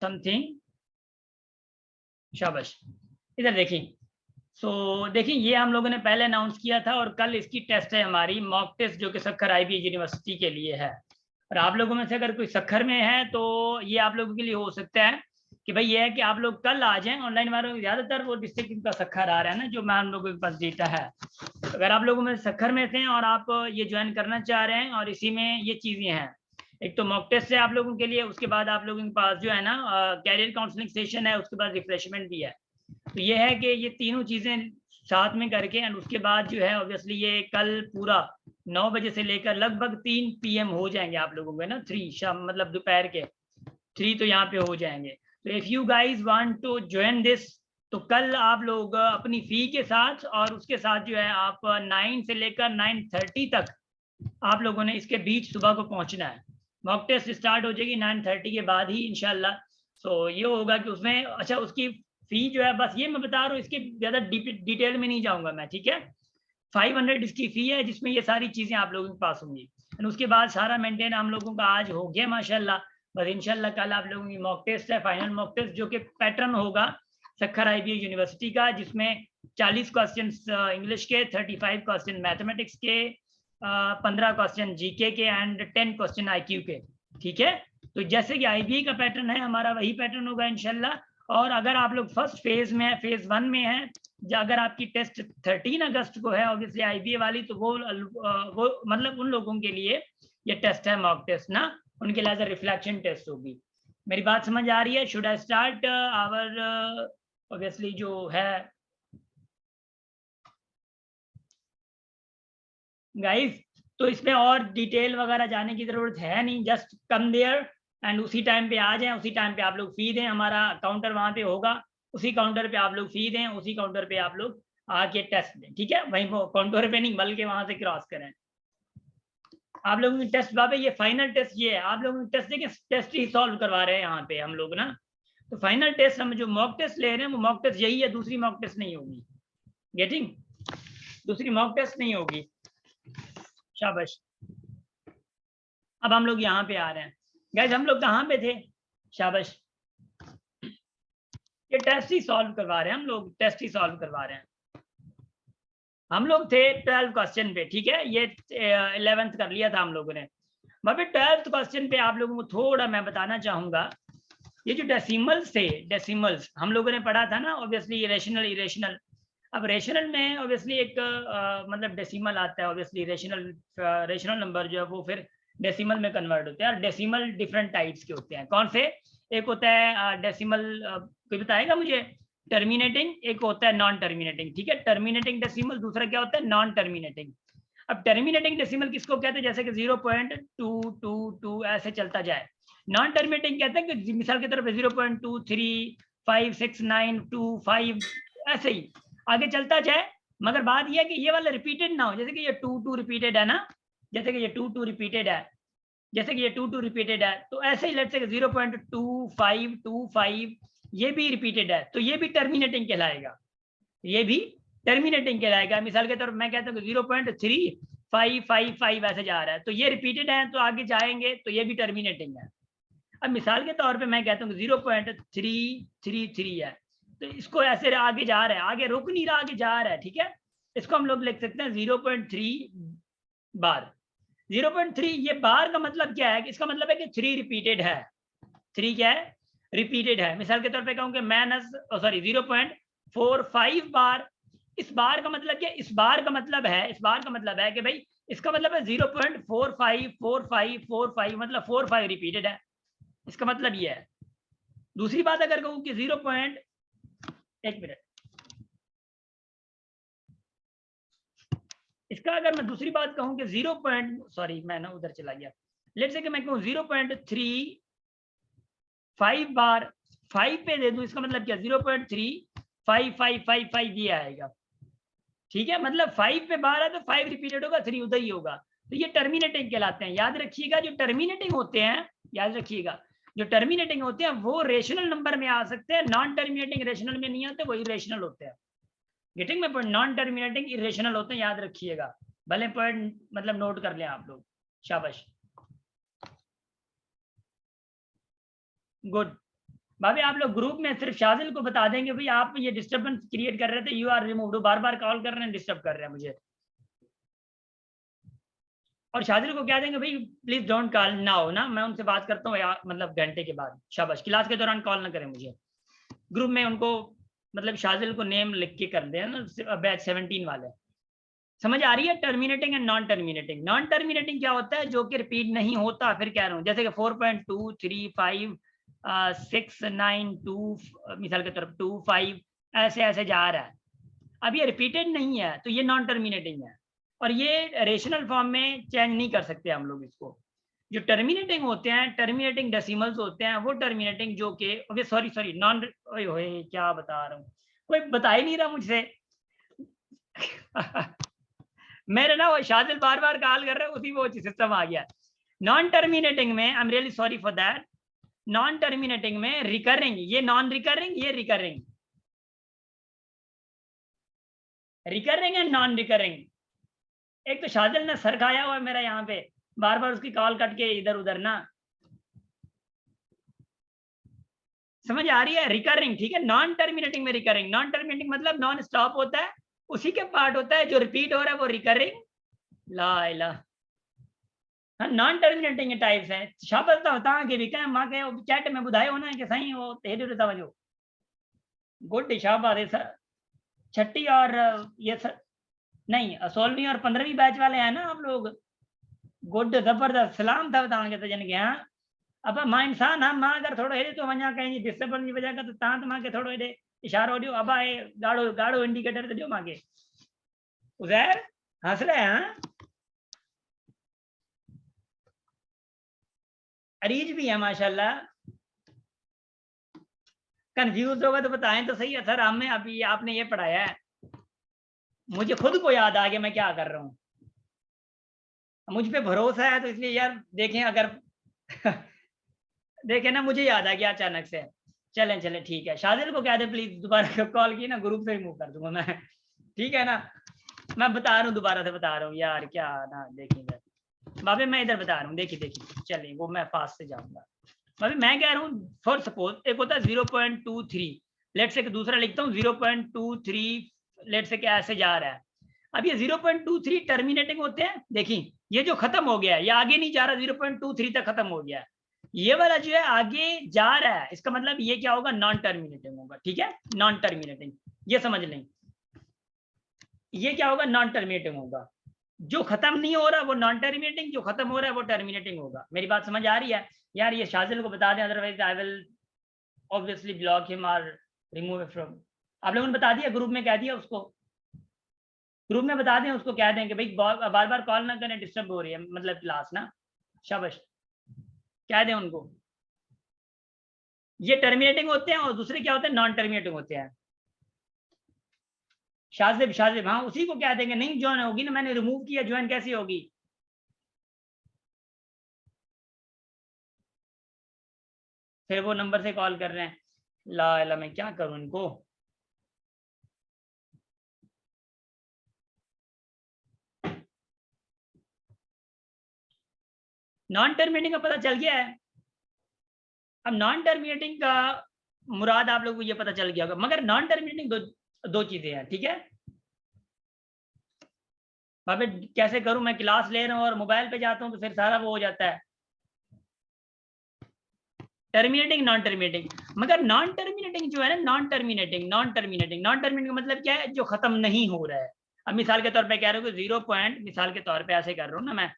Something, शाबाश। इधर देखिए, सो देखिए ये हम लोगों ने पहले अनाउंस किया था और कल इसकी टेस्ट है हमारी मॉक टेस्ट, जो कि सक्खर आईबी यूनिवर्सिटी के लिए है। और आप लोगों में से अगर कोई सक्खर में है तो ये आप लोगों के लिए हो सकता है कि भाई ये है कि आप लोग कल आ जाएं। ऑनलाइन वालों ज्यादातर वो डिस्ट्रिक्ट का सक्खर आ रहा है ना, जो मैं हम लोगों के पास डेटा है। अगर आप लोगों में सक्खर में थे और आप ये ज्वाइन करना चाह रहे हैं और इसी में ये चीजें हैं, एक तो मॉक टेस्ट है आप लोगों के लिए, उसके बाद आप लोगों के पास जो है ना कैरियर काउंसलिंग सेशन है, उसके बाद रिफ्रेशमेंट भी है। तो ये है कि ये तीनों चीजें साथ में करके एंड उसके बाद जो है ऑब्वियसली ये कल पूरा 9 बजे से लेकर लगभग 3 PM हो जाएंगे आप लोगों के ना, 3 शाम मतलब दोपहर के 3 तो यहाँ पे हो जाएंगे। तो if you guys want to join this, तो कल आप लोग अपनी फी के साथ और उसके साथ जो है आप 9 से लेकर 9:30 तक आप लोगों ने इसके बीच सुबह को पहुंचना है। मॉक टेस्ट स्टार्ट हो जाएगी 9:30 के बाद ही इंशाल्लाह। सो ये होगा कि उसमें अच्छा उसकी फी जो है, बस ये मैं बता रहा हूँ, इसके ज्यादा डिटेल में नहीं जाऊंगा मैं, ठीक है। 500 इसकी फी है, जिसमें ये सारी चीजें आप लोगों के पास होंगी। उसके बाद सारा मेंटेन हम लोगों का आज हो गया माशाल्लाह। बस इंशाल्लाह कल आप लोगों की मॉक टेस्ट है, फाइनल मॉक टेस्ट, जो कि पैटर्न होगा सक्खर आईबी यूनिवर्सिटी का, जिसमें 40 क्वेश्चन इंग्लिश के, 35 क्वेश्चन मैथमेटिक्स के, 15 क्वेश्चन जीके के एंड 10 क्वेश्चन आईक्यू के, ठीक है। तो जैसे कि आईबी का पैटर्न है हमारा, वही पैटर्न होगा इंशाल्लाह। और अगर आप लोग फर्स्ट फेज में है, फेज 1 में है, अगर आपकी टेस्ट 13 अगस्त को है ऑब्वियसली आईबीए वाली, तो वो मतलब उन लोगों के लिए ये टेस्ट है मॉक टेस्ट ना, उनके लिए रिफ्लेक्शन टेस्ट होगी। मेरी बात समझ आ रही है? Should I start our obviously जो है गाइस? तो इसमें और डिटेल वगैरह जाने की जरूरत है नहीं, जस्ट कम देयर एंड उसी टाइम पे आ जाएं, उसी टाइम पे आप लोग फी दें, हमारा काउंटर वहां पे होगा, उसी काउंटर पे आप लोग फी दें, उसी काउंटर पे आप लोग आके टेस्ट दें, ठीक है। वहीं काउंटर पे नहीं बल्कि वहां से क्रॉस करें। आप लोगों की टेस्ट बाबे ये फाइनल टेस्ट ये है, आप लोगों की टेस्ट देखिए, टेस्ट ही सॉल्व करवा रहे हैं यहाँ पे हम लोग ना। तो फाइनल टेस्ट हम जो मॉक टेस्ट ले रहे हैं वो मॉक टेस्ट यही है, दूसरी मॉक टेस्ट नहीं होगी। गेटिंग? दूसरी मॉक टेस्ट नहीं होगी। शाबाश। अब हम लोग यहाँ पे आ रहे हैं गाइस, हम लोग कहाँ पे थे? शाबाश, ये टेस्ट ही सॉल्व करवा रहे हैं हम लोग, टेस्ट ही सॉल्व करवा रहे हैं। हम लोग थे 12 क्वेश्चन पे, ठीक है। ये 11th कर लिया था हम लोगों ने। मगर 12th क्वेश्चन पे आप लोगों को थोड़ा मैं बताना चाहूंगा, ये जो डेसिमल्स थे, डेसिमल्स हम लोगों ने पढ़ा था ना ऑब्वियसली, रेशनल इरेशनल। अब रेशनल में ऑब्वियसली एक मतलब डेसिमल आता है, ऑब्वियसली रेशनल नंबर जो है वो फिर डेसिमल में कन्वर्ट होते हैं। और डेसिमल डिफरेंट टाइप्स के होते हैं। कौन से? एक होता है डेसिमल, कोई बताएगा मुझे? टर्मिनेटिंग, एक होता है नॉन टर्मिनेटिंग, ठीक है। टर्मिनेटिंग डेसिमल, दूसरा क्या होता है? Non terminating. अब टर्मिनेटिंग डेसिमल किसको कहते हैं? जैसे कि 0.222 ऐसे चलता जाए। नॉन टर्मिनेटिंग कहते हैं कि मिसाल की तरफ 0.2356925 ऐसे ही आगे चलता जाए, मगर बात यह है कि ये वाला रिपीटेड ना हो। जैसे कि ये 2 रिपीटेड है ना, जैसे कि ये 2 रिपीटेड है, जैसे कि ये 2 रिपीटेड है, तो ऐसे ही लेट्स से 0.2525 ये भी रिपीटेड है, तो ये भी टर्मिनेटिंग कहलाएगा, ये भी टर्मिनेटिंग कहलाएगा। मिसाल के तौर पर मैं कहता हूँ 0.3555 ऐसे जा रहा है, तो ये रिपीटेड है, तो आगे जाएंगे तो ये भी टर्मिनेटिंग है। अब मिसाल के तौर पे मैं कहता हूँ 0.333 है, तो इसको ऐसे आगे जा रहा है, आगे रुक नहीं रहा, आगे जा रहा है, ठीक है। इसको हम लोग लिख सकते हैं 0.3 बार। 0.3 ये बार का मतलब क्या है? इसका मतलब है कि 3 रिपीटेड है। 3 क्या है? रिपीटेड है। मिसाल के तौर पे कहूँ कि सॉरी 0.45 बार। इस बार का मतलब क्या? इस बार का मतलब है, इस बार का मतलब है कि भाई इसका मतलब है 0.454545 मतलब 45 रिपीटेड है, इसका मतलब ये है। दूसरी बात अगर कहूं कि 1 मिनट, इसका अगर मैं दूसरी बात कहूं कि सॉरी मैं ना उधर चला गया, लेट्स से कि मैं कहूं 0.35 बार 5 पे दे दूं, इसका मतलब क्या? 0.35555 ये आएगा, ठीक है। मतलब 5 पे बार है तो 5 रिपीटेड होगा, 3 उधर ही होगा, तो ये टर्मिनेटिंग कहलाते हैं। याद रखिएगा, जो टर्मिनेटिंग होते हैं, याद रखिएगा, जो टर्मिनेटिंग होते हैं वो रेशनल नंबर में आ सकते हैं, नॉन टर्मिनेटिंग रेशनल में नहीं आते, वो इरेशनल होते हैं। गेटिंग में पॉइंट? नॉन टर्मिनेटिंग इरेशनल होते हैं, याद रखिएगा, भले पॉइंट मतलब नोट कर लें आप लोग। शाबाश, गुड। भाभी आप लोग ग्रुप में सिर्फ शाजिल को बता देंगे भाई आप ये डिस्टर्बेंस क्रिएट कर रहे थे, यू आर रिमूव्ड, बार बार कॉल कर रहे हैं, डिस्टर्ब कर रहे हैं मुझे। और शाजिल को क्या देंगे भाई प्लीज डोंट कॉल नाउ ना, मैं उनसे बात करता हूँ मतलब घंटे के बाद, शाबाश, क्लास के दौरान कॉल ना करें मुझे। ग्रुप में उनको मतलब शाजिल को नेम लिख के कर दें ना, बैच 17 वाले। समझ आ रही है? Terminating and non terminating. Non terminating क्या होता है? जो कि रिपीट नहीं होता। फिर कह रहा हूँ जैसे कि 4.2 3 5 6 9 2 मिसाल के तरफ 2 5 ऐसे ऐसे जा रहा है, अब ये रिपीटेड नहीं है तो ये नॉन टर्मिनेटिंग है। और ये रेशनल फॉर्म में चेंज नहीं कर सकते हम लोग इसको। जो टर्मिनेटिंग होते हैं, टर्मिनेटिंग डेसिमल्स होते हैं, वो टर्मिनेटिंग जो कि सॉरी नॉन, क्या बता रहा हूँ, कोई बता ही नहीं रहा मुझसे। मेरे ना वो शाजिल बार बार कॉल कर रहे हैं, उसी वो सिस्टम आ गया। नॉन टर्मिनेटिंग में I am really sorry for that. Non terminating में रिकरिंग, ये नॉन रिकरिंग, ये recurring, recurring and non recurring. एक तो शाजिल ने सर खाया हुआ है मेरा यहाँ पे, बार बार उसकी कॉल कट के इधर उधर ना, समझ आ रही है? रिकरिंग, ठीक है। नॉन टर्मिनेटिंग में रिकरिंग, नॉन टर्मिनेटिंग मतलब नॉन स्टॉप होता है, उसी के पार्ट होता है, जो रिपीट हो रहा है वो रिकरिंग। ला इला, नॉन टर्मिनेटिंग टाइप्स है। शाबाश तव्हांखे भी कंहिं मूंखे चैट में ॿुधायो न कि साईं वो हेॾे तवजो, गुड, शाबाश। छठी और ये नहीं 16वीं और 15वीं बैच वाले हैं ना आप लोग, गुड, जबरदस्त, सलाम था तव्हांखे त जन के। हाँ अब मां इंसान हाँ, मां अगर थोड़ो हेॾे तो वञा कंहिंजी डिस्टर्बेंस जी वजह खां, त तव्हां त मूंखे थोड़ो हेॾे इशारो ॾियो, अब आहे ॻाढ़ो ॻाढ़ो इंडिकेटर त ॾियो मूंखे। उज़ैर हंस रहे हैं? अरीज भी है माशाल्लाह। कंफ्यूज होगा तो बताएं तो सही है सर, हमें अभी आपने ये पढ़ाया है, मुझे खुद को याद आ गया मैं क्या कर रहा हूँ, मुझ पे भरोसा है तो इसलिए यार देखें अगर देखें ना, मुझे याद आ गया अचानक से। चलें चलें ठीक है, शादिल को कह दे प्लीज, दोबारा कॉल की ना ग्रुप से रिमूव कर दूंगा मैं, ठीक है ना। मैं बता रहा हूँ, दोबारा से बता रहा हूँ यार, क्या ना देखिए भाभी, मैं इधर बता रहा हूँ, देखिए देखिए, चलिए वो मैं फास्ट से जाऊंगा। भाभी मैं कह रहा हूँ फॉर सपोज एक होता है 0.23, लेट से दूसरा लिखता हूँ 0.23, लेट से क्या ऐसे जा रहा है। अब ये 0.23 टर्मिनेटिंग होते हैं, देखिए ये जो खत्म हो गया है ये आगे नहीं जा रहा, 0.23 तक खत्म हो गया है। ये वाला जो है आगे जा रहा है, इसका मतलब ये क्या होगा? नॉन टर्मिनेटिंग होगा, ठीक है, नॉन टर्मिनेटिंग, ये समझ लें। ये क्या होगा? नॉन टर्मिनेटिंग होगा। जो खत्म नहीं हो रहा वो नॉन टर्मिनेटिंग, जो खत्म हो रहा है वो टर्मिनेटिंग होगा। मेरी बात समझ आ रही है यार? ये शाजिल को बता दें, otherwise I will obviously block him और रिमूव फ्रॉम। आप लोगों ने बता दिया, ग्रुप में कह दिया उसको, ग्रुप में बता दें उसको, कह दें कि भाई बार बार कॉल ना करें, डिस्टर्ब हो रही है मतलब क्लास ना, शाबाश, कह दें उनको। ये टर्मिनेटिंग होते हैं और दूसरे क्या होते हैं? नॉन टर्मिनेटिंग होते हैं। शाजिब शाजिब, हाँ उसी को क्या देंगे, नहीं ज्वाइन होगी ना, मैंने रिमूव किया, ज्वाइन कैसी होगी? फिर वो नंबर से कॉल कर रहे हैं, ला ला मैं क्या करूं इनको। नॉन टर्मिनेटिंग का पता चल गया है। अब नॉन टर्मिनेटिंग का मुराद आप लोगों को ये पता चल गया होगा, मगर नॉन टर्मिनेटिंग दो चीजें हैं, ठीक है। भाभी कैसे करूं, मैं क्लास ले रहा हूं और मोबाइल पे जाता हूं तो फिर सारा वो हो जाता है, टर्मिनेटिंग नॉन टर्मिनेटिंग। मगर नॉन टर्मिनेटिंग जो है ना, नॉन टर्मिनेटिंग मतलब क्या है? जो खत्म नहीं हो रहा है। अब मिसाल के तौर पे कह रहा हूँ कि 0 पॉइंट, मिसाल के तौर पे ऐसे कर रहा हूँ ना मैं,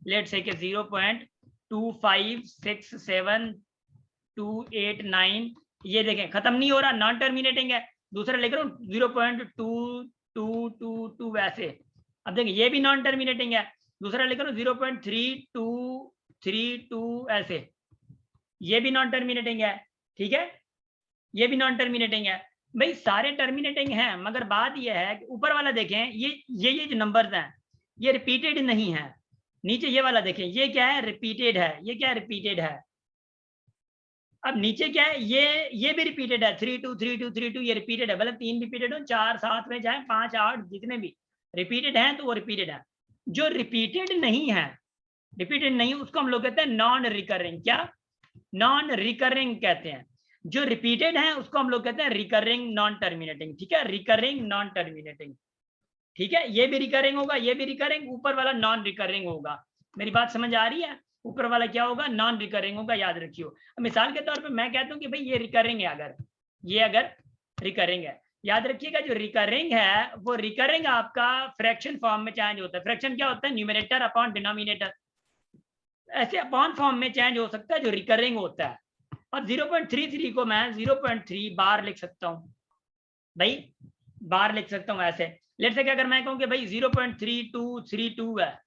लेट से कि 0.2567289, ये देखें खत्म नहीं हो रहा, नॉन टर्मिनेटिंग है। दूसरा लिख रहा हूँ 0.2222 वैसे, अब देखिए ये भी नॉन टर्मिनेटिंग है। दूसरा लिख रहा हूँ 0.3232 ऐसे, ये भी नॉन टर्मिनेटिंग है, ठीक है, ये भी नॉन टर्मिनेटिंग है। भाई सारे टर्मिनेटिंग हैं, मगर बात ये है कि ऊपर वाला देखें, ये जो नंबर्स हैं ये रिपीटेड नहीं है। नीचे ये वाला देखें, ये क्या है? रिपीटेड है। ये क्या है? रिपीटेड है। अब नीचे क्या है? ये भी रिपीटेड है, 323232, ये रिपीटेड है, मतलब 3 रिपीटेड हो, 4 7 में जाए, 5 8 जितने भी रिपीटेड हैं तो वो रिपीटेड है। जो रिपीटेड नहीं है, रिपीटेड नहीं, उसको हम लोग कहते हैं नॉन रिकरिंग। क्या? नॉन रिकरिंग कहते हैं। जो रिपीटेड है उसको हम लोग कहते हैं रिकरिंग नॉन टर्मिनेटिंग, ठीक है, रिकरिंग नॉन टर्मिनेटिंग, ठीक है। ये भी रिकरिंग होगा, ये भी रिकरिंग, ऊपर वाला नॉन रिकरिंग होगा। मेरी बात समझ आ रही है? ऊपर वाला क्या होगा? नॉन रिकरिंग होगा, याद रखियो। मिसाल के तौर पे मैं कहता हूँ कि भाई ये रिकरिंग है, अगर ये अगर रिकरिंग है, याद रखिएगा जो रिकरिंग है वो रिकरिंग आपका फ्रैक्शन फॉर्म में चेंज होता है। फ्रैक्शन क्या होता है? न्यूमरेटर अपॉन डिनोमिनेटर, ऐसे अपॉन फॉर्म में चेंज हो सकता है जो रिकरिंग होता है। और 0.33 को मैं 0.3 बार लिख सकता हूँ, भाई बार लिख सकता हूँ ऐसे। लेट्स से अगर मैं कहूँ कि भाई 0.3232 है,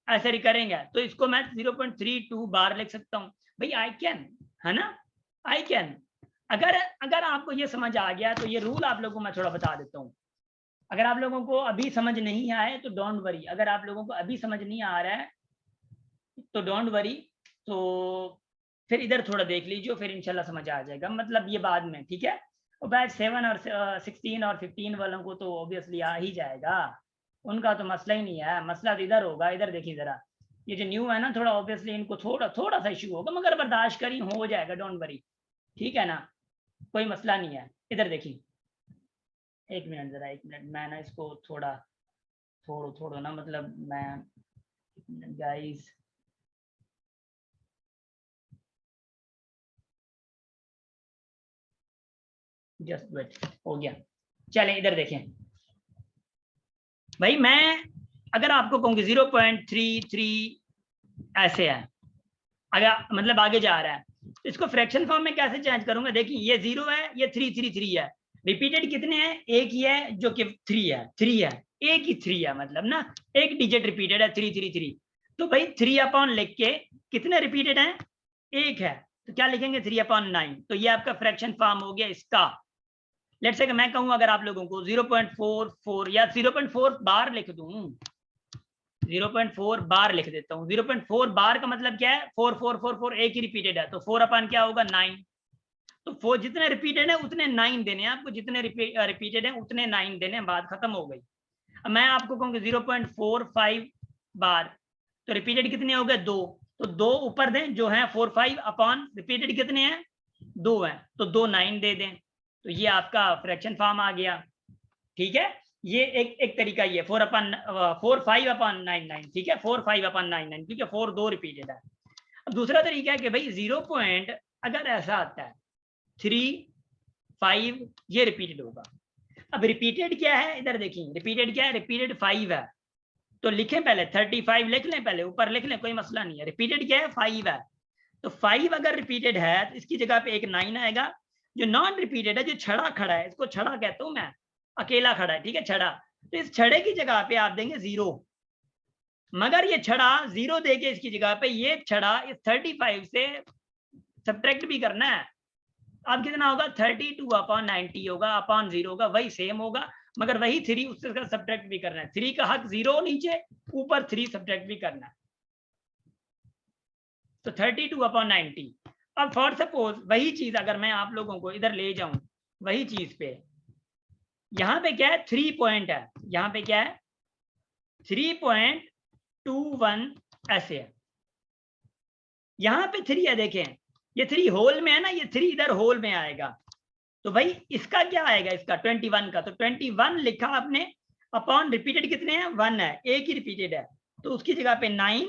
ऐसे रिकरिंग है, तो इसको मैं 0.32 बार लिख सकता हूँ। भाई आई कैन, है ना, आई कैन। अगर अगर आपको ये समझ आ गया तो ये रूल आप लोगों को मैं थोड़ा बता देता हूँ। अगर आप लोगों को अभी समझ नहीं आए तो डोंट वरी, अगर आप लोगों को अभी समझ नहीं आ रहा है तो डोंट वरी, तो फिर इधर थोड़ा देख लीजिए, फिर इंशाल्लाह समझ आ जाएगा, मतलब ये बाद में, ठीक है। और बैच 7 और 16 और 15 वालों को तो ऑब्वियसली आ ही जाएगा, उनका तो मसला ही नहीं है। मसला तो इधर होगा, इधर देखिए जरा, ये जो न्यू है ना, थोड़ा ऑब्वियसली इनको थोड़ा थोड़ा सा इशू होगा, मगर बर्दाश्त करी, हो जाएगा, डोंट वरी, ठीक है ना, कोई मसला नहीं है। इधर देखिए, एक मिनट जरा, एक मिनट, मैं ना इसको थोड़ा थोड़ा थोड़ा ना, मतलब मैं, गाइस जस्ट वेट, हो गया। चलें इधर देखें भाई, मैं अगर आपको कहूँगी 0.33 ऐसे है, अगर मतलब आगे जा रहा है, तो इसको फ्रैक्शन फॉर्म में कैसे चेंज करूंगा? देखिए ये 0 है, ये 333 है, रिपीटेड कितने हैं? एक ही है जो कि 3 है, 3 है, एक ही 3 है, मतलब ना एक डिजिट रिपीटेड है 333। तो भाई 3/9 लिख के कितने रिपीटेड हैं? एक है, तो क्या लिखेंगे? 3/9। तो ये आपका फ्रैक्शन फॉर्म हो गया इसका। लेट्स से मैं कहूँ अगर आप लोगों को 0.44 या 0.4 बार लिख दूं, 0.4 बार लिख देता हूँ। 0.4 बार का मतलब क्या है? 4 एक ही रिपीटेड है, तो 4/, क्या होगा? 9। तो 4 जितने रिपीटेड है उतने 9 देने हैं आपको, जितने रिपीटेड है उतने 9 देने हैं, बात खत्म हो गई। अब मैं आपको कहूँगी 0.45 बार, तो रिपीटेड कितने हो गए? 2। तो 2 ऊपर दें जो है 45 अपॉन रिपीटेड कितने हैं? 2 हैं, तो 2 9 दे दें, तो ये आपका फ्रैक्शन फॉर्म आ गया, ठीक है। ये एक तरीका ये 4/5/99, ठीक है, 4/5/99, क्योंकि 4 2 रिपीटेड है। अब दूसरा तरीका है कि भाई 0 पॉइंट अगर ऐसा आता है 3 5, ये रिपीटेड होगा। अब रिपीटेड क्या है? इधर देखिए, रिपीटेड क्या है? रिपीटेड 5 है, तो लिखें पहले 35 लिख लें, पहले ऊपर लिख लें, कोई मसला नहीं है। रिपीटेड क्या है? 5 है, तो 5 अगर रिपीटेड है तो इसकी जगह पे एक 9 आएगा। जो नॉन रिपीटेड है, जो छड़ा खड़ा है, इसको छड़ा कहता हूं मैं, अकेला खड़ा है, ठीक है, छड़ा, तो इस छड़े की जगह पे आप देंगे 0। मगर ये छड़ा 0 देके इसकी जगह पे ये छड़ा इस 35 से सब्ट्रैक्ट भी करना है। अब कितना होगा? 32/90 होगा, अपॉन 0 होगा, वही सेम होगा, मगर वही 3 उससे सब्ट्रैक्ट भी करना है। 3 का हक 0 नीचे, ऊपर 3 सब्ट्रैक्ट भी करना है, तो 32/90। अब फॉर सपोज वही चीज अगर मैं आप लोगों को इधर ले जाऊं, वही चीज पे, यहां पे क्या है? 3 पॉइंट है, यहां पे क्या है? 3.21 ऐसे है, यहां पे 3 है, देखें ये 3 होल में है ना, ये 3 इधर होल में आएगा, तो भाई इसका क्या आएगा? इसका 21 का, तो 21 लिखा आपने, अपॉन रिपीटेड कितने हैं? 1 है, एक ही रिपीटेड है, तो उसकी जगह पे 9।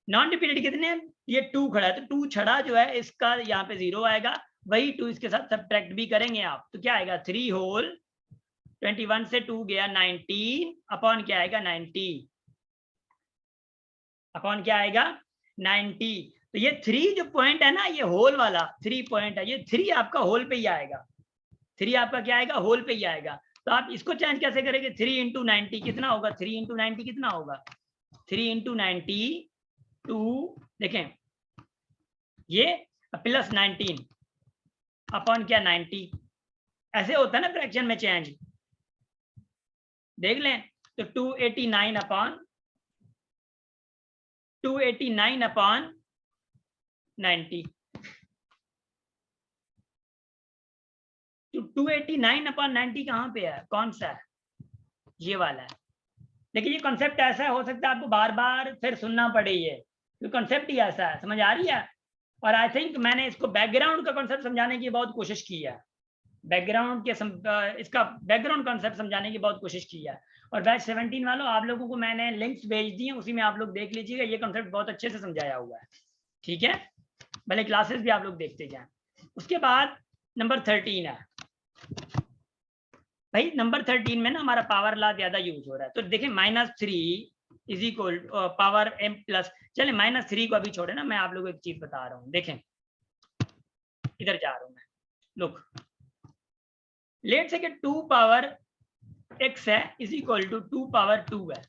नॉन रिपीटेड कितने हैं? ये 2 खड़ा है, तो 2 छड़ा जो है इसका यहाँ पे 0 आएगा, वही 2 इसके साथ सब्ट्रैक्ट भी करेंगे आप, तो क्या आएगा? 3 होल, 21 से 2 गया 19, अपॉन क्या आएगा? 90, अपॉन क्या आएगा? 90। तो ये 3 जो पॉइंट है ना, ये होल वाला 3 पॉइंट है, ये 3 आपका होल पे ही आएगा, 3 आपका क्या आएगा? होल पे ही आएगा। तो आप इसको चेंज कैसे करेंगे? 3 इंटू 90 कितना होगा? 3 इंटू 90 कितना होगा? 3 इंटू 90 2, देखें ये प्लस 19 अपॉन क्या? 90। ऐसे होता है ना फ्रैक्शन में चेंज, देख लें, तो 289 अपॉन 90, तो 289/90 कहाँ पे है? कौन सा है? ये वाला है। लेकिन ये कॉन्सेप्ट ऐसा हो सकता है आपको बार बार फिर सुनना पड़े, ये कॉन्सेप्ट ही ऐसा है, समझ आ रही है? और आई थिंक मैंने इसको बैकग्राउंड का कॉन्सेप्ट समझाने की बहुत कोशिश की है, बैकग्राउंड के इसका बैकग्राउंड कॉन्सेप्ट समझाने की बहुत कोशिश की है। और बैच 17 वालों, आप लोगों को मैंने लिंक्स भेज दिए, उसी में आप लोग देख लीजिएगा, ये कॉन्सेप्ट बहुत अच्छे से समझाया हुआ है, ठीक है। भले क्लासेस भी आप लोग देखते जाएं। उसके बाद नंबर 13 है भाई। नंबर 13 में ना हमारा पावर लॉ ज्यादा यूज हो रहा है। तो देखिए -3 is equal power m plus, चले -3 को अभी छोड़े ना, मैं आप लोगों को एक चीज बता रहा हूँ। देखें इधर जा रहा हूं मैं, लुक, लेट से 2 पावर x है इज इक्वल टू 2 पावर 2 है।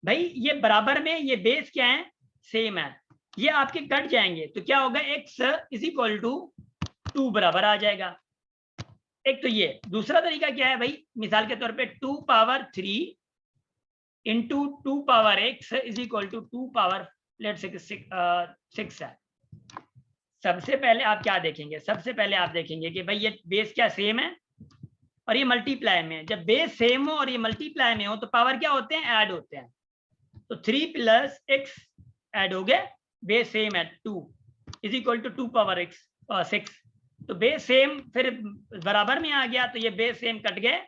भाई ये बराबर में, ये बेस क्या है, सेम है, ये आपके कट जाएंगे तो क्या होगा, x इज इक्वल टू 2 बराबर आ जाएगा। एक तो ये, दूसरा तरीका क्या है भाई, मिसाल के तौर पे 2 power 3 into 2 power x is equal to 2 power लेट से 6 है। सबसे पहले आप क्या देखेंगे, सबसे पहले आप देखेंगे कि भाई ये बेस क्या सेम है और ये मल्टीप्लाई में है। जब बेस सेम हो और ये मल्टीप्लाई में हो तो पावर क्या होते हैं, ऐड होते हैं। तो 3 प्लस x ऐड हो गए, बेस सेम है 2 is equal to 2 power x 6। तो बेस सेम फिर बराबर में आ गया, तो ये बेस सेम कट गए,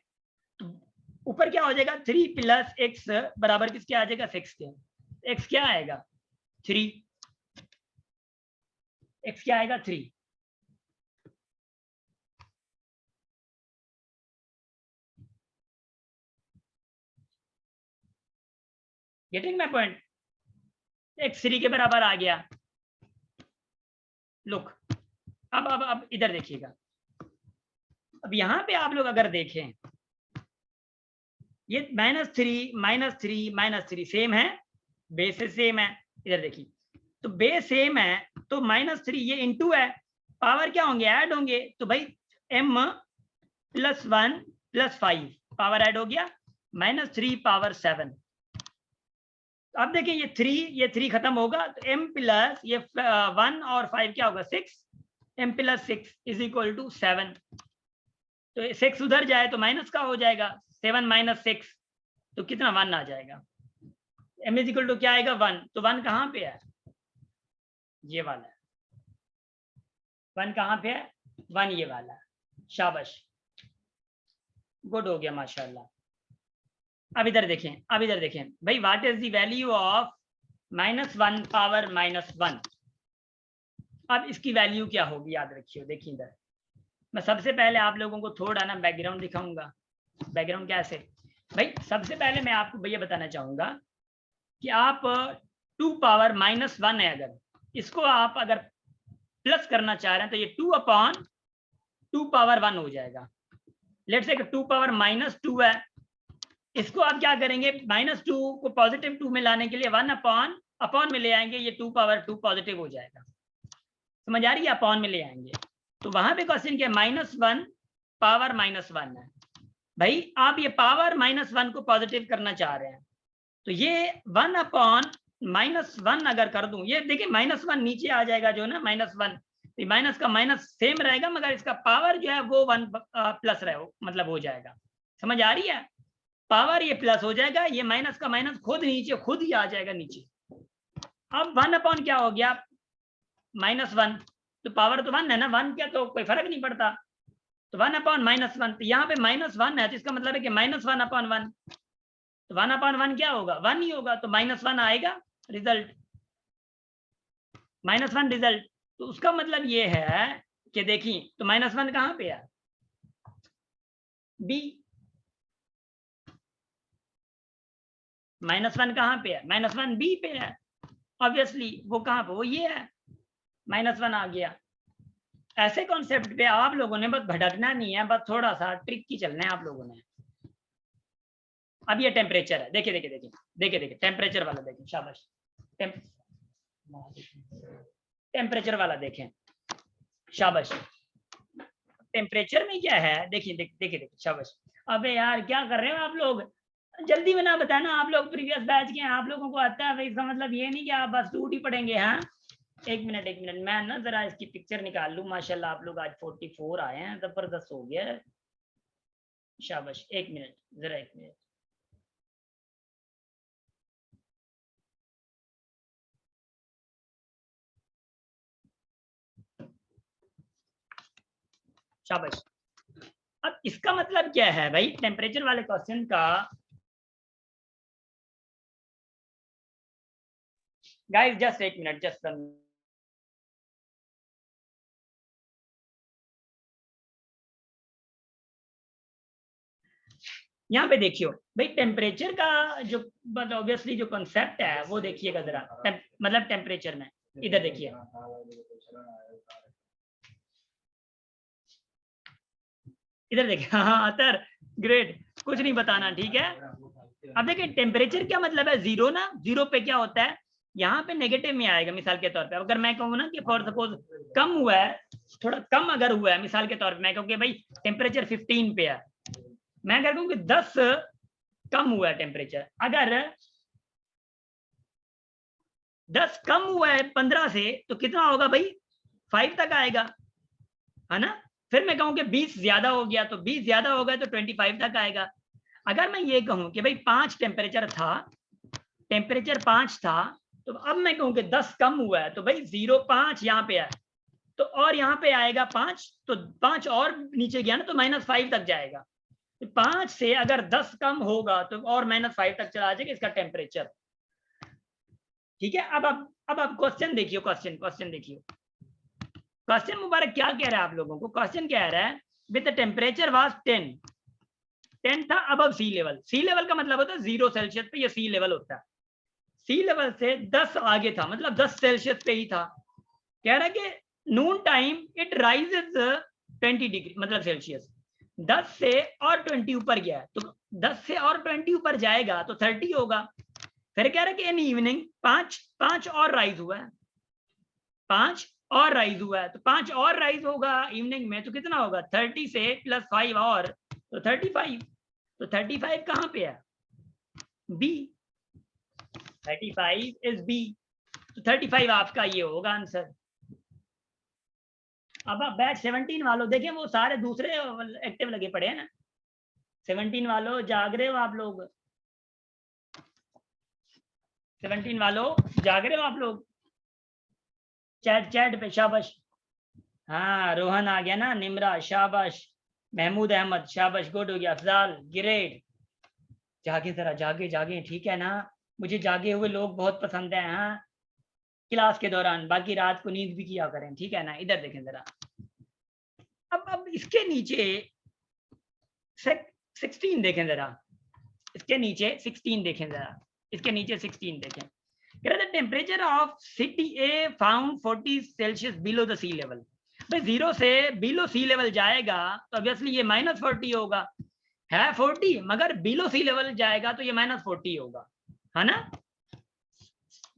तो ऊपर क्या हो जाएगा, 3 प्लस x बराबर किसके आ जाएगा, 6 के। x क्या आएगा, 3, x क्या आएगा, 3। गेटिंग माय पॉइंट, x 3 के बराबर आ गया। लुक, अब इधर देखिएगा, अब यहां पे आप लोग अगर देखें, ये -3 सेम है, बेस से सेम है। इधर देखिए, तो बेस सेम है तो -3 ये इंटू है, पावर क्या होंगे, ऐड होंगे। तो भाई m plus 1 plus 5 power add हो गया, -3 पावर 7। अब देखिए ये 3 खत्म होगा, तो m प्लस ये 1 और 5 क्या होगा, 6, m plus 6 is equal to 7। तो 6 उधर जाए तो माइनस का हो जाएगा, 7 माइनस 6 तो कितना, 1 आ जाएगा। m इज इक्वल टू क्या आएगा, 1। तो 1 कहाँ पे है, ये वाला है। 1 कहाँ पे है, 1 ये वाला। शाबाश, गुड हो गया माशाल्लाह। अब इधर देखें, अब इधर देखें भाई, what is the value of -1 power -1। अब इसकी वैल्यू क्या होगी, याद रखिए। देखिए इधर मैं सबसे पहले आप लोगों को थोड़ा ना बैकग्राउंड दिखाऊंगा। बैकग्राउंड कैसे भाई, सबसे पहले मैं आपको भैया बताना चाहूंगा कि आप 2 पावर -1 है, अगर इसको आप अगर प्लस करना चाह रहे हैं तो ये 2/2 पावर 1 हो जाएगा। लेट्स से 2 पावर -2 है, इसको आप क्या करेंगे, -2 को पॉजिटिव 2 में लाने के लिए 1/अपॉन में ले आएंगे, ये 2 पावर 2 पॉजिटिव हो जाएगा। समझ आ रही है, अपॉन में ले आएंगे। तो वहां पे क्वेश्चन क्या, -1 पावर -1 है। भाई आप ये पावर -1 को पॉजिटिव करना चाह रहे हैं, तो ये 1/-1 अगर कर दूं, ये देखिए -1 नीचे आ जाएगा जो ना, -1 माइनस का माइनस सेम रहेगा, मगर इसका पावर जो है वो 1 प्लस रहे, मतलब हो जाएगा। समझ आ रही है, पावर ये प्लस हो जाएगा, ये माइनस का माइनस खुद नीचे, खुद ही आ जाएगा नीचे। अब 1/, क्या हो गया, -1, तो पावर तो 1 है ना, 1 क्या तो कोई फर्क नहीं पड़ता। तो 1/-1, तो यहाँ पे -1 है, तो इसका मतलब है कि -1/1। तो 1/1 क्या होगा, 1 ही होगा, तो -1 आएगा रिजल्ट, -1 रिजल्ट। तो उसका मतलब ये है कि देखिए, तो -1 कहाँ पे है, बी। -1 कहाँ पे है, -1 बी पे है, ऑब्वियसली वो कहाँ पे, वो ये है, -1 आ गया। ऐसे कॉन्सेप्ट पे आप लोगों ने बस भटकना नहीं है, बस थोड़ा सा ट्रिक की चलना है आप लोगों ने। अब ये टेम्परेचर है, देखिए देखिए देखिए देखिए देखिए, टेम्परेचर वाला देखिए, शाबाश, टेम्परेचर वाला देखें, शाबाश। टेम्परेचर में क्या है, देखिए देखिए देखिए, शाबाश। अबे यार क्या कर रहे हो आप लोग, जल्दी में ना बताना, आप लोग प्रीवियस बैच के हैं, आप लोगों को आता है भाई, इसका मतलब ये नहीं कि आप बस टूट ही पड़ेंगे। हाँ, एक मिनट, मैं ना जरा इसकी पिक्चर निकाल लूं। माशाल्लाह आप लोग आज 44 आए हैं, जबरदस्त हो गया, शाबाश। एक मिनट, जरा एक मिनट। शाबाश। अब इसका मतलब क्या है भाई टेम्परेचर वाले क्वेश्चन का? गाइस जस्ट एक मिनट, जस्ट यहाँ पे देखियो भाई टेम्परेचर का जो ऑब्वियसली जो कॉन्सेप्ट है वो देखिएगा जरा, मतलब टेम्परेचर में इधर देखिए, इधर देखिए। हाँ अतर ग्रेट, कुछ नहीं बताना, ठीक है। अब देखिए टेम्परेचर क्या मतलब है, जीरो ना, जीरो पे क्या होता है, यहाँ पे नेगेटिव में आएगा। मिसाल के तौर पे अगर मैं कहूँ ना कि फॉर सपोज कम हुआ है, थोड़ा कम अगर हुआ है, मिसाल के तौर पे मैं कहूँ कि भाई टेम्परेचर 15 पे है, मैं अगर कहूँ कि 10 कम हुआ है टेम्परेचर, अगर 10 कम हुआ है 15 से तो कितना होगा भाई, 5 तक आएगा, है ना। फिर मैं कहूँ कि 20 ज्यादा हो गया तो 20 ज्यादा हो गया तो 25 तक आएगा। अगर मैं ये कहूँ कि भाई 5 टेम्परेचर था, टेम्परेचर 5 था, तो अब मैं कहूँ कि 10 कम हुआ है तो भाई 0.5 यहाँ पे है, तो और यहाँ पे आएगा 5, तो 5 और नीचे गया ना तो -5 तक जाएगा। तो 5 से अगर 10 कम होगा तो और -5 तक चला जाएगा इसका टेम्परेचर, ठीक है। अब आप क्वेश्चन देखिए, क्वेश्चन देखिए, क्वेश्चन मुबारक क्या कह रहा है आप लोगों को, क्वेश्चन कह रहा है विद द टेम्परेचर वाज 10 था अबव सी लेवल। सी लेवल का मतलब होता है 0 सेल्सियस पे ये सी लेवल होता है, सी लेवल से 10 आगे था, मतलब 10 सेल्सियस पे ही था। कह रहा है कि नून टाइम इट राइजेस 20 डिग्री मतलब सेल्सियस, 10 से और 20 ऊपर गया है, तो 10 से और 20 ऊपर जाएगा तो 30 होगा। फिर कह रहा है कि इन इवनिंग 5 और राइज हुआ है, 5 और राइज हुआ है, तो 5 और राइज होगा इवनिंग में, तो कितना होगा 30 से +5 और तो 35, तो 35 कहाँ पे है, बी, 35 इज बी, तो 35 आपका ये होगा आंसर। अब आप बैच 17 वालों देखें, वो सारे दूसरे एक्टिव लगे पड़े हैं ना, 17 वालों जाग रहे हो आप लोग, 17 वालों जाग रहे हो आप लोग, चैट पे शाबाश। हाँ रोहन आ गया ना, निमरा शाबाश, महमूद अहमद शाबाश, गुड हो गया, अफजाल ग्रेट। जागे जरा, जागे ठीक है ना, मुझे जागे हुए लोग बहुत पसंद है। हाँ क्लास के दौरान, बाकी रात को नींद भी किया करें, ठीक है ना। इधर देखें जरा, अब इसके नीचे 16 देखें जरा, इसके नीचे 16 देखें जरा, इसके नीचे 16 देखें। The temperature of city A found 40 Celsius below the sea level. भाई 0 से बिलो सी लेवल जाएगा तो ऑब्वियसली ये -40 होगा, है 40, मगर बिलो सी लेवल जाएगा तो ये -40 होगा, है ना।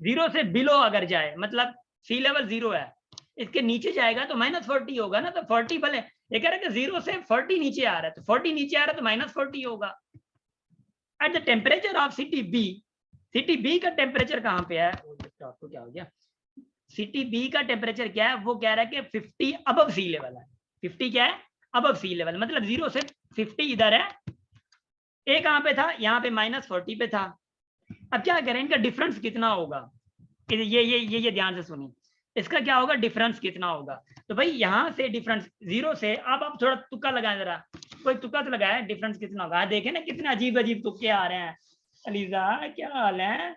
0 से बिलो अगर जाए मतलब सी लेवल 0 है, इसके नीचे जाएगा तो -40 होगा ना, तो 40 भले, ये कह रहा है कि 0 से 40 नीचे आ रहा है, तो 40 नीचे आ रहा है तो -40 होगा। At the temperature of city B, city B का टेम्परेचर कहाँ पे है, आपको क्या हो गया, सिटी बी का टेम्परेचर क्या है, वो कह रहा है कि 50 अबव सी लेवल है। 50 क्या है, अबव सी लेवल, मतलब 0 से 50 इधर है, ए कहाँ पे था, यहाँ पे -40 पे था। अब क्या करें, इनका डिफरेंस कितना होगा, ये ध्यान से सुनिए, इसका क्या होगा, डिफरेंस कितना होगा। तो भाई यहाँ से डिफरेंस 0 से, अब आप थोड़ा तुक्का लगाए जरा, कोई तुक्का तो लगाया, डिफरेंस कितना होगा, देखें ना कितने अजीब अजीब तुक्के आ रहे हैं। अलीजा क्या हाल है,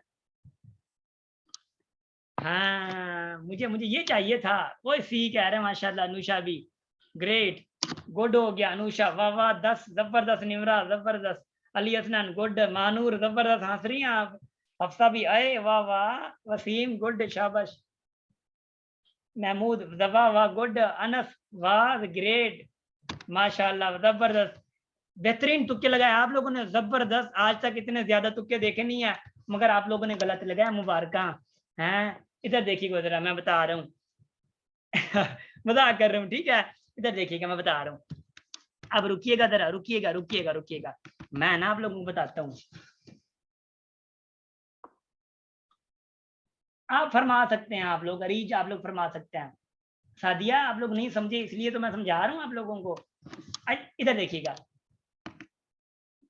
हाँ मुझे ये चाहिए था, वो सी कह रहे हैं माशाल्लाह, अनुषा भी ग्रेट, गुड हो गया अनुषा, वाह वाह 10 जबरदस्त, निमरा जबरदस्त, अली हसनन गुड, मानूर जबरदस्त, हंस रही हैं आप, हफ्सा भी आए, वाह वाह, वसीम गुड शाबाश, महमूद जबा वाह गुड, अनस वाह ग्रेट, माशाल्लाह जबरदस्त, बेहतरीन तुक्के लगाए आप लोगों ने, जबरदस्त। आज तक इतने ज्यादा तुक्के देखे नहीं है, मगर आप लोगों ने गलत लगाया, मुबारक हैं। इधर देखिएगा जरा, मैं बता रहा हूँ मजाक कर रहा हूँ, ठीक है, इधर देखिएगा मैं बता रहा हूँ। अब रुकिएगा जरा, रुकिएगा, मैं ना आप लोगों को बताता हूँ। आप फरमा सकते हैं, आप लोग अरीज, आप लोग फरमा सकते हैं, सादिया आप लोग नहीं समझे इसलिए तो मैं समझा रहा हूँ आप लोगों को। इधर देखिएगा,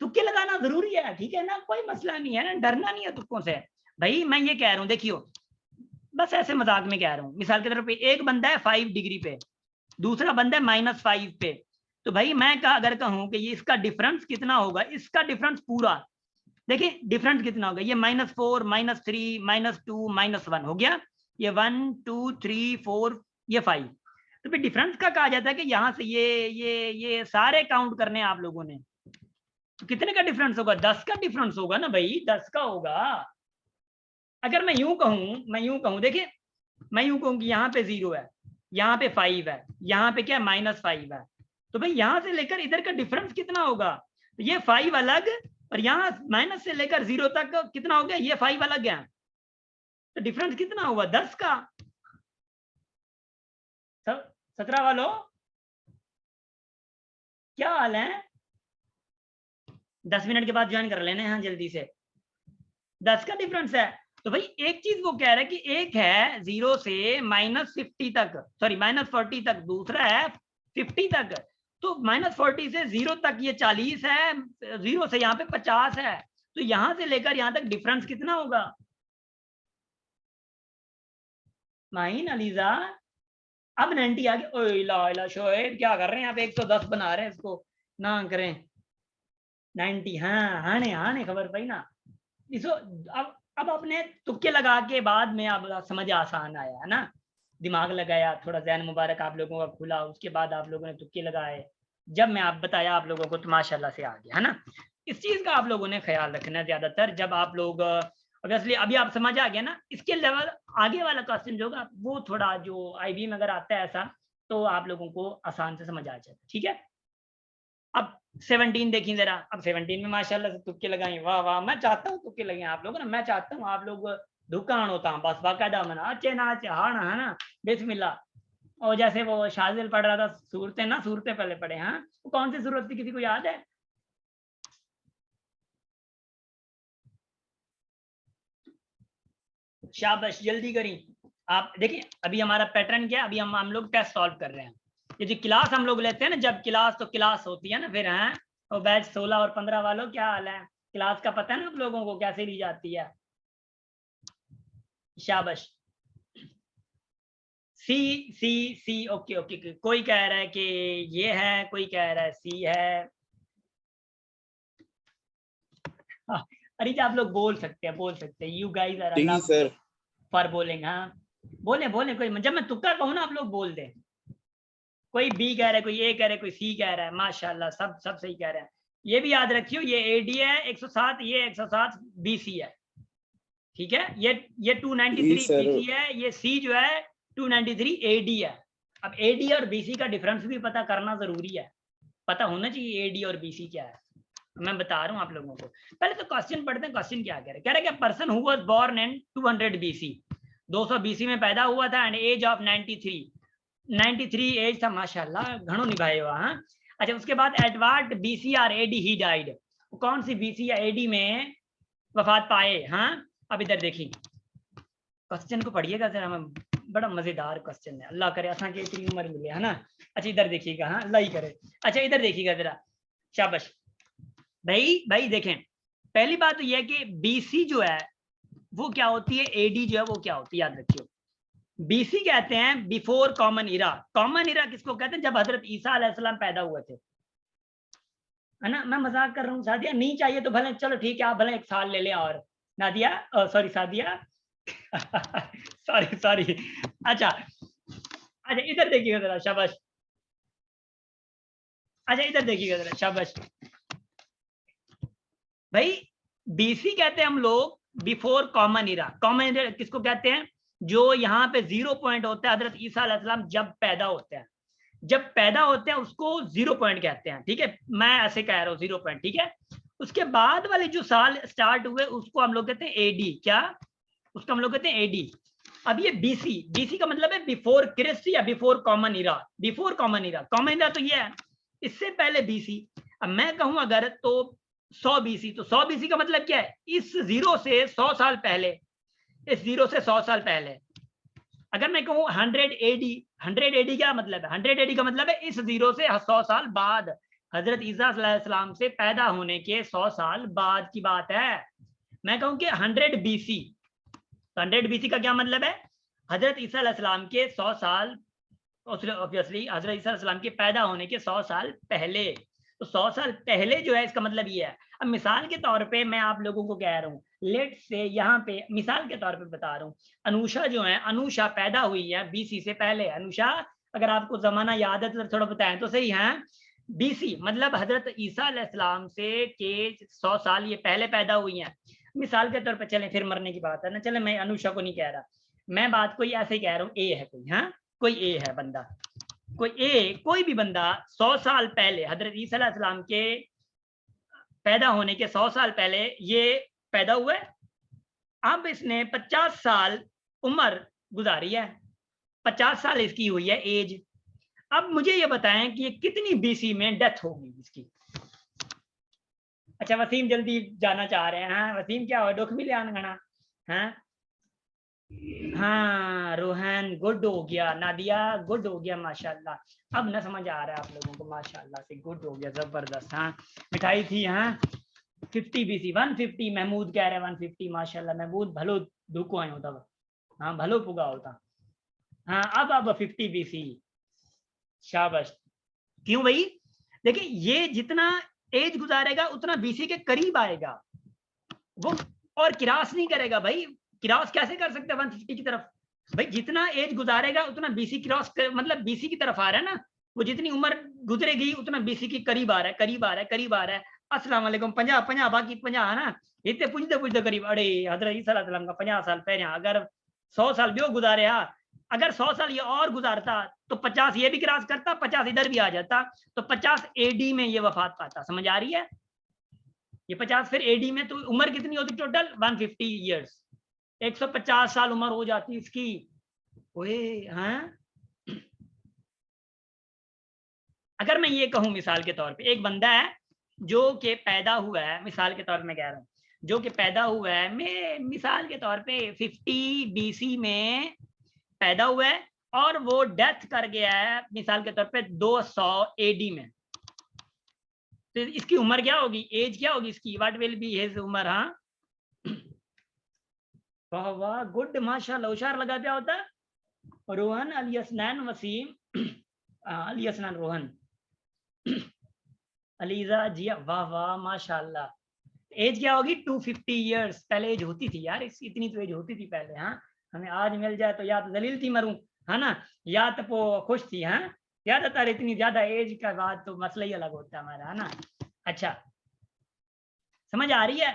तुक्के लगाना जरूरी है, ठीक है ना, कोई मसला नहीं है ना, डरना नहीं है तुक्कों से। भाई मैं ये कह रहा हूँ, देखियो बस ऐसे मजाक में कह रहा हूँ, मिसाल के तौर पे एक बंदा है 5 डिग्री पे, दूसरा बंदा है -5 पे, तो भाई मैं अगर कहूं कि ये इसका डिफरेंस कितना होगा, इसका डिफरेंस पूरा देखिए डिफरेंस कितना होगा, ये -4 -3 -2 -1 हो गया, ये 1 2 3 4 ये 5। तो फिर डिफरेंस का कहा जाता है कि यहाँ से ये सारे काउंट करने हैं आप लोगों ने, तो कितने का डिफरेंस होगा, 10 का डिफरेंस होगा ना भाई, 10 का होगा। अगर मैं यूं कहूं देखिए, मैं यूं कहूं कि यहाँ पे 0 है, यहाँ पे 5 है, यहाँ पे क्या है -5 है, तो भाई यहाँ से लेकर इधर का डिफरेंस कितना होगा, तो ये 5 अलग और यहाँ माइनस से लेकर 0 तक कितना हो गया, ये 5 अलग है, तो डिफरेंस कितना हुआ 10 का। 17 वालों क्या हाल है, 10 मिनट के बाद ज्वाइन कर लेना यहाँ जल्दी से, 10 का डिफरेंस है। तो भाई एक चीज वो कह रहा है कि एक है 0 से -50 तक, सॉरी -40 तक, दूसरा है 50 तक, तो -40 से 0 तक ये 40 है, 0 से यहाँ पे 50 है, तो यहां से लेकर यहां तक डिफरेंस कितना होगा। माइन अलीजा अब 90 आ गया, ओए ला शोएब क्या कर रहे हैं आप, 110 बना रहे हैं इसको ना करें 90, हाँ हाने खबर पाई ना इसो। अब अपने तुक्के लगा के बाद में अब समझ आसान आया है ना, दिमाग लगाया थोड़ा, ज़हन मुबारक आप लोगों का खुला, उसके बाद आप लोगों ने तुक्के लगाए, जब मैं आप बताया आप लोगों को तो माशाल्लाह से आ गया है ना। इस चीज का आप लोगों ने ख्याल रखना ज्यादातर, जब आप लोग ऑब्वियसली अभी आप समझ आ गया ना, इसके लेवल आगे वाला क्वेश्चन जो होगा वो थोड़ा जो आईबी में अगर आता है ऐसा तो आप लोगों को आसान से समझ आ जाता है, ठीक है। अब 17 देखिए जरा, अब 17 में माशाल्लाह से तुक्के लगाए, वाह वाह, मैं चाहता हूँ तुक्के लगे आप लोग ना, मैं चाहता हूँ आप लोग दुकान होता हूँ बस बाकायदा मना अच्छे ना अच्छे हाँ ना है ना बिस्मिल्लाह। और जैसे वो शाजिल पढ़ रहा था सूरतें ना, सूरतें पहले पढ़े, हाँ वो कौन सी सूरत थी किसी को याद है। शाबाश जल्दी करी आप। देखिए अभी हमारा पैटर्न क्या है, अभी हम लोग टेस्ट सॉल्व कर रहे हैं, ये जो क्लास हम लोग लेते हैं ना, जब क्लास तो क्लास होती है ना फिर, हैं और बैच 16 और 15 वालों क्या हाल है, क्लास का पता है ना आप लोगों को कैसे ली जाती है। शाबाश सी सी सी, ओके ओके, कोई कह रहा है कि ये है, कोई कह रहा है सी है। हाँ, अरे आप लोग बोल सकते हैं you guys are allowed sir for bowling, हाँ बोले बोले, कोई जब मैं तुक्का कहूँ ना आप लोग बोल दें, कोई बी कह रहा है, कोई ए कह रहा है, कोई सी कह रहा है, माशाल्लाह सब सही कह रहे हैं। ये भी याद रखियो, ये एडी है 107, ये 107 बीसी है, ठीक है, ये 293 बीसी है, ये सी जो है 293 एडी है। अब एडी और बीसी का डिफरेंस भी पता करना जरूरी है, पता होना चाहिए एडी और बीसी क्या है, मैं बता रहा हूं आप लोगों को। पहले तो क्वेश्चन पढ़ते हैं, क्वेश्चन क्या कह रहे हैं, person who was born in 200 BC, 200 BC में पैदा हुआ था, एंड एज ऑफ 93 एज था, माशाल्लाह घणो निभाए हुआ, हाँ। अच्छा उसके बाद एट व्हाट बीसी और एडी ही डाइड, कौन सी बीसी या एडी में वफात पाए, हाँ। अब इधर देखिए क्वेश्चन को पढ़िएगा जरा, हमें बड़ा मजेदार क्वेश्चन है, अल्लाह करे असा के इतनी उम्र मिले, है ना। अच्छा इधर देखिएगा, हाँ अल्लाह ही करे। अच्छा इधर देखिएगा जरा, शाबाश भाई देखें, पहली बात तो यह है कि बीसी जो है वो क्या होती है, एडी जो है वो क्या होती है, याद रखियो। बीसी कहते हैं बिफोर कॉमन इरा, कॉमन इरा किसको कहते हैं, जब हजरत ईसा अलैहिस्सलाम पैदा हुए थे, है ना। मैं मजाक कर रहा हूँ, सादिया नहीं चाहिए तो भले चलो ठीक है, आप भले 1 साल ले लें, और नादिया सॉरी सादिया सॉरी अच्छा इधर देखिएगा जरा, शाबाश। अच्छा इधर देखिएगा जरा, शाबाश भाई। बीसी कहते हैं हम लोग बिफोर कॉमन इरा, कॉमन इरा किसको कहते हैं, जो यहाँ पे 0 पॉइंट होता है, हजरत ईसा अलैहिस्सलाम जब पैदा होते हैं, जब पैदा होते हैं उसको 0 पॉइंट कहते हैं, ठीक है, मैं ऐसे कह रहा हूँ 0 पॉइंट, ठीक है। उसके बाद वाले जो साल स्टार्ट हुए उसको हम लोग कहते हैं एडी, क्या उसको हम लोग कहते हैं एडी। अब ये बीसी का मतलब है बिफोर क्रिस्ट या बिफोर कॉमन इरा, बिफोर कॉमन इरा, कॉमन इरा तो ये है इससे पहले बीसी। अब मैं कहूं अगर तो 100 बीसी, तो 100 बीसी का मतलब क्या है, इस 0 से 100 साल पहले, इस 0 से 100 साल पहले। अगर मैं कहूं 100 एडी, 100 एडी क्या मतलब है, 100 एडी का मतलब है इस 0 से 100 साल बाद, हजरत ईसा अलैहिस्सलाम से पैदा होने के 100 साल बाद की बात है। मैं कहूं कि 100 बीसी, तो 100 बीसी का क्या मतलब है, हजरत ईसा अलैहिस्सलाम के 100 साल ऑब्वियसली हजरत ईसा अलैहिस्सलाम के पैदा होने के 100 साल पहले। तो 100 साल पहले जो है इसका मतलब ये है। अब मिसाल के तौर पे मैं आप लोगों को कह रहा हूँ, लेट से यहाँ पे मिसाल के तौर पे बता रहा हूँ, अनुषा जो है, अनुषा पैदा हुई है बीसी से पहले। अनुषा, अगर आपको जमाना याद है तो थोड़ा बताएं तो सही है। बीसी मतलब हजरत ईसा अलैहिस्सलाम से के 100 साल ये पहले पैदा हुई हैं। मिसाल के तौर पर चलें, फिर मरने की बात है ना, चले मैं अनुषा को नहीं कह रहा, मैं बात कोई ऐसे ही कह रहा हूँ, ए है कोई, हाँ कोई ए है बंदा, कोई भी बंदा 100 साल पहले हजरत ईसा अलैहिस्सलाम के पैदा होने के 100 साल पहले ये पैदा हुआ है। अब इसने 50 साल उम्र गुजारी है, 50 साल इसकी हुई है एज। अब मुझे ये बताएं कि ये कितनी बीसी में डेथ होगी इसकी। अच्छा वसीम जल्दी जाना चाह रहे हैं, हाँ वसीम क्या हो दुख मिले आना, हाँ हाँ रोहन गुड हो गया, नादिया गुड हो गया माशाल्लाह। अब न समझ आ रहा है आप लोगों को, माशाल्लाह से गुड हो गया, जबरदस्त। हाँ मिठाई थी, हाँ 50 बीसी 150, महमूद कह रहे हैं 150, माशाल्लाह महमूद भलो दुखो आए होता, हाँ भलो पुगा होता। हाँ अब 50 बीसी, शाबाश। क्यों भाई, देखिए ये जितना एज गुजारेगा उतना बीसी के करीब आएगा वो, और किरास नहीं करेगा भाई। किरास कैसे कर सकते हैं 150 की तरफ, भाई जितना एज गुजारेगा उतना बीसी क्रॉस मतलब बीसी की तरफ आ रहा है ना, वो जितनी उम्र गुजरेगी उतना बीसी के करीब आ रहा है, करीब आ रहा है, करीब आ रहा है। अस्सलाम वालेकुम 50 बाकी 50 है ना, इतने पूछते करीब। अरे हजरत ईसा अलैहिस्सलाम का 50 साल पहले, अगर 100 साल भी गुजारे, अगर 100 साल ये और गुजारता तो 50 ये भी क्रॉस करता, 50 इधर भी आ जाता, तो 50 एडी में ये वफात पाता। समझ आ रही है, ये 50 फिर एडी में, तो उम्र कितनी होती टोटल 150 ईयर्स, 150 साल उम्र हो जाती इसकी। ओए हाँ, अगर मैं ये कहूं मिसाल के तौर पे, एक बंदा है जो कि पैदा हुआ है, मिसाल के तौर पे मैं कह रहा हूं, जो कि पैदा हुआ है, मैं मिसाल के तौर पे 50 बीसी में पैदा हुआ है, और वो डेथ कर गया है मिसाल के तौर पे 200 एडी में, तो इसकी उम्र क्या होगी, एज क्या होगी इसकी, व्हाट विल बी हिज उम्र। हाँ वाह वाह गुड माशाल्लाह, होशियार लगा क्या होता है। रोहन अलियसनैन वसीम अलियसनैन रोहन अलीजा जिया, वाह वाह माशाल्लाह। एज क्या होगी 250 ईयर्स, पहले एज होती थी यार, इतनी तो एज होती थी पहले। हाँ हमें आज मिल जाए तो या तो जलील थी मरूं, है ना, या तो वो खुश थी। हाँ ज्यादातर इतनी ज्यादा एज का बाद तो मसला ही अलग होता है हमारा, है ना। अच्छा समझ आ रही है।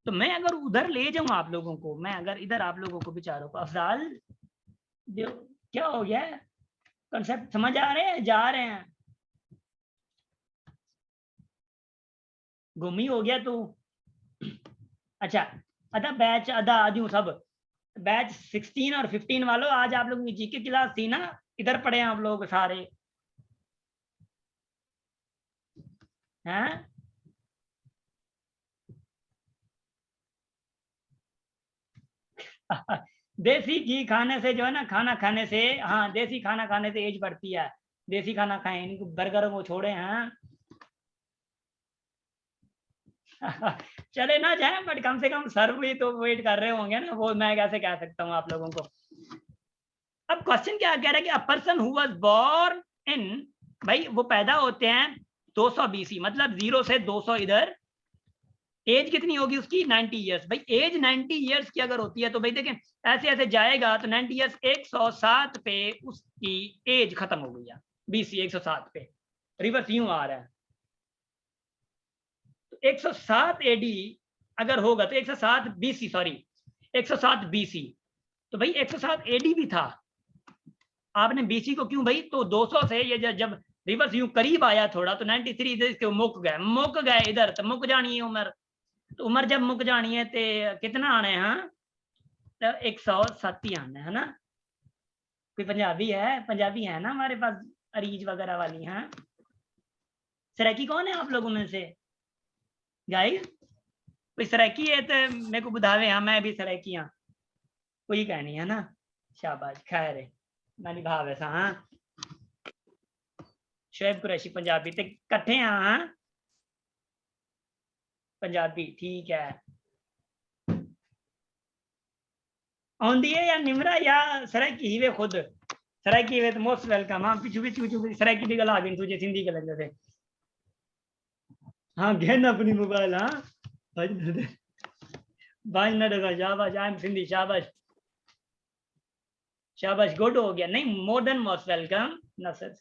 तो मैं अगर उधर ले जाऊं आप लोगों को, मैं अगर इधर आप लोगों को बेचारों को, अफजाल जो क्या हो गया है, कंसेप्ट समझ आ रहे हैं, जा रहे हैं, गुम ही हो गया तू। अच्छा अदा बैच अदा आदि सब, बैच 16 और 15 वालों, आज आप लोगों की जीके क्लास थी ना, इधर पढ़े हैं आप लोग सारे, हैं देसी घी खाने से जो है ना, खाना खाने से, हाँ देसी खाना खाने से एज बढ़ती है, देसी खाना खाएं, इनको बर्गर को छोड़े। हैं चले ना जाए, बट कम से कम सर्व भी तो वेट कर रहे होंगे ना, वो मैं कैसे कह सकता हूँ आप लोगों को। अब क्वेश्चन क्या कह रहा है कि a person who was born in, भाई वो पैदा होते हैं 200 बीसी, मतलब 0 से 200 इधर, एज कितनी होगी उसकी 90 ईयर्स। भाई एज 90 ईयर्स की अगर होती है तो भाई देखें ऐसे ऐसे जाएगा तो 90 ईयर्स 107 पे उसकी एज खत्म हो गई है, बीसी 107 पे, रिवर्स यूं आ रहा है। तो 107 एडी अगर होगा तो 107 बीसी, सॉरी 107 बीसी, तो भाई 107 एडी भी था। आपने बीसी को क्यों भाई, तो 200 से ये जब रिवर्स यूं करीब आया थोड़ा, तो 93 इधर इसके मुक गए इधर, तो मुक जानी है उम्र, तो उम्र जब मुक जानी है तो कितना आना है, हाँ तो 107 ही आना है ना। कोई पंजाबी है ना हमारे पास, अरीज वगैरह वाली। हाँ सराकी कौन है आप लोगों में से गाइस, कोई सराकी है तो मेरे को बुधावे, हाँ मैं भी सराकी हाँ, कोई कहनी है ना, शाबाश खैर है नानी भाव ऐसा। हाँ शोएब कुरैशी पंजाबी ते कट्ठे हैं, हाँ पंजाबी ठीक है। आउंदी है या निमरा या सराकी हीवे खुद सराकी हीवे तो मोस्ट वेलकम। हाँ पिछू पिछू पिछू सराकी भी गला गई तुझे सिंधी के लगे थे। हाँ घेन अपनी मोबाइल। हाँ बाज न डगा शाबाश आई एम सिंधी शाबाश शाबाश गुड हो गया। नहीं मोर देन मोस्ट वेलकम ना सर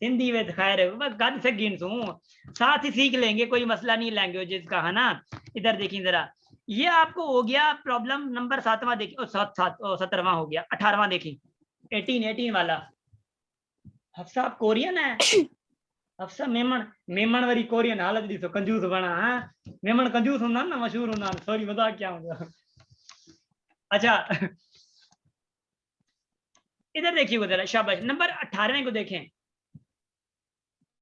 हिंदी में खैर है बस गद से गिन सू साथ ही सीख लेंगे कोई मसला नहीं लैंग्वेजेस का है ना। इधर देखिए जरा ये आपको हो गया प्रॉब्लम नंबर 7वां देखिए 17वां हो गया 18वां देखिए 18 वाला। हफ्सा आप कोरियन है हफ्सा मेमन मेमन वाली कोरियन हालत दी तो कंजूस बना है मेमन कंजूस होना ना मशहूर होना सॉरी मजाक क्या होगा। अच्छा इधर देखिए जरा शाबाश नंबर 18वें को देखें